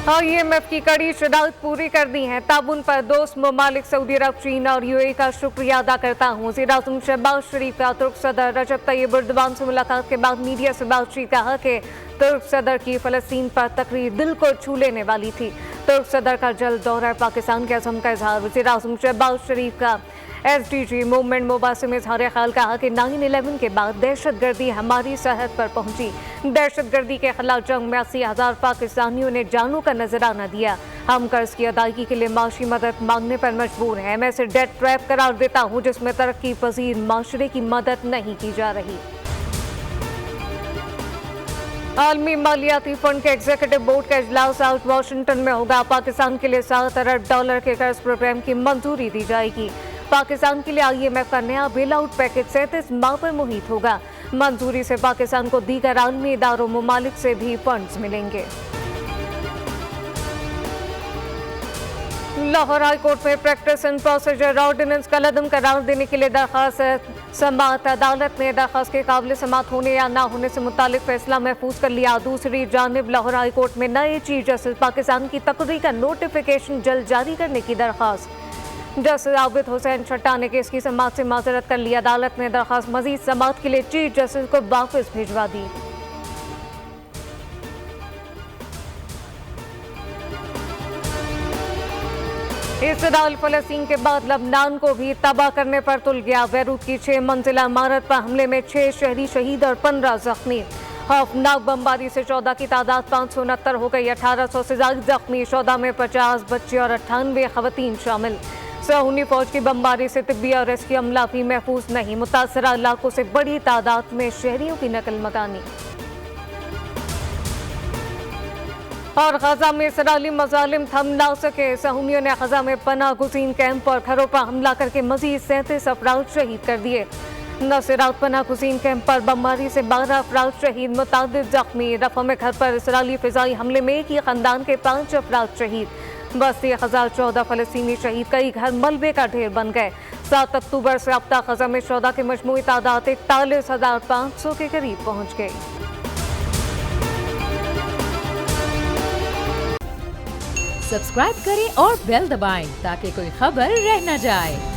IMF की कड़ी शरारत पूरी कर दी है। ताबुन पर दोस्त ममालिक सऊदी अरब, चीन और UAE का शुक्रिया अदा करता हूँ। वज़ीर-ए-आज़म शहबाज शरीफ का तुर्क सदर रजब तैयब एर्दोगान से मुलाकात के बाद मीडिया से बातचीत कहा कि तुर्क सदर की फ़लस्तीन पर तकरीर दिल को छू लेने वाली थी। तुर्क सदर का जल्द दौरा पाकिस्तान के अज़म का इजहार। वज़ीर-ए-आज़म शहबाज शरीफ का SDG मूवमेंट मोबासे में इज़हार ख्याल कहा कि 9/11 के बाद दहशतगर्दी हमारी सरहद पर पहुंची। दहशतगर्दी के खिलाफ जंग में 80,000 पाकिस्तानियों ने जानों का नजराना दिया। हम कर्ज की अदायगी के लिए माशी मदद मांगने पर मजबूर हैं। मैं इसे डेट ट्रैप करार देता हूं जिसमें तरक्की पजीर माशरे की मदद नहीं की जा रही। आलमी मालियाती फंड के एग्जीक्यूटिव बोर्ड का इजलास आज वाशिंगटन में होगा। पाकिस्तान के लिए $7 अरब के कर्ज प्रोग्राम की मंजूरी दी जाएगी। पाकिस्तान के लिए IMF का नया बेल आउट पैकेज 37 माह पर मुहित होगा। मंजूरी से पाकिस्तान को दीगर आलमी इदारों ममालिक से भी फंड्स मिलेंगे। लाहौर हाई कोर्ट में प्रैक्टिस एंड प्रोसीजर ऑर्डिनेंस कलअदम करार देने के लिए दरखास्त समाअत। अदालत ने दरखास्त के काबिल समाअत होने या ना होने से मुतालिक फैसला महफूज कर लिया। दूसरी जानिब लाहौर हाई कोर्ट में नए चीफ जस्टिस पाकिस्तान की तकर्री का नोटिफिकेशन जल्द जारी करने की दरखास्त। जस्टिस आबिद हुसैन छट्टा ने केस की समाअत से माजरत कर ली। अदालत ने दरखास्त मजीद समाअत के लिए चीफ जस्टिस को वापस भिजवा दी। इसराइल फ़लस्तीन के बाद लबनान को भी तबाह करने पर तुल गया। बैरूत की 6 मंजिला इमारत पर हमले में 6 शहरी शहीद और 15 जख्मी। खौफनाक बमबारी से 14 की तादाद 569 हो गई। 1800 से ज्यादा जख्मी। 14 में 50 बच्चे और 98 खवातीन शामिल। सहूनी फौज की बमबारी से तिब्बी और रेस्क्यू अमला भी महफूज नहीं। मुतासरा इलाकों से बड़ी तादाद में शहरियों की नकल मकानी। और गजा में इसराइली मजालिम थम ना सके। सहूनियों ने गजा में पनाह गुज़ीन कैंप और घरों पर हमला करके मजीद 37 अफराद शहीद कर दिए। नसरात पनाह गुज़ीन कैंप पर बमबारी से 12 अफराद शहीद, मुतादिद जख्मी। रफ़ा में घर पर इसराइली फ़िज़ाई हमले में एक ही ख़ानदान के 5 अफराद शहीद। बस 1014 फ़लस्तीनी शहीद। कई घर मलबे का ढेर बन गए। 7 अक्टूबर से अब तक गजा में शुहदा की मजमूई तादाद 41,500 के करीब पहुँच गई। सब्सक्राइब करें और बेल दबाएं ताकि कोई खबर रह न जाए।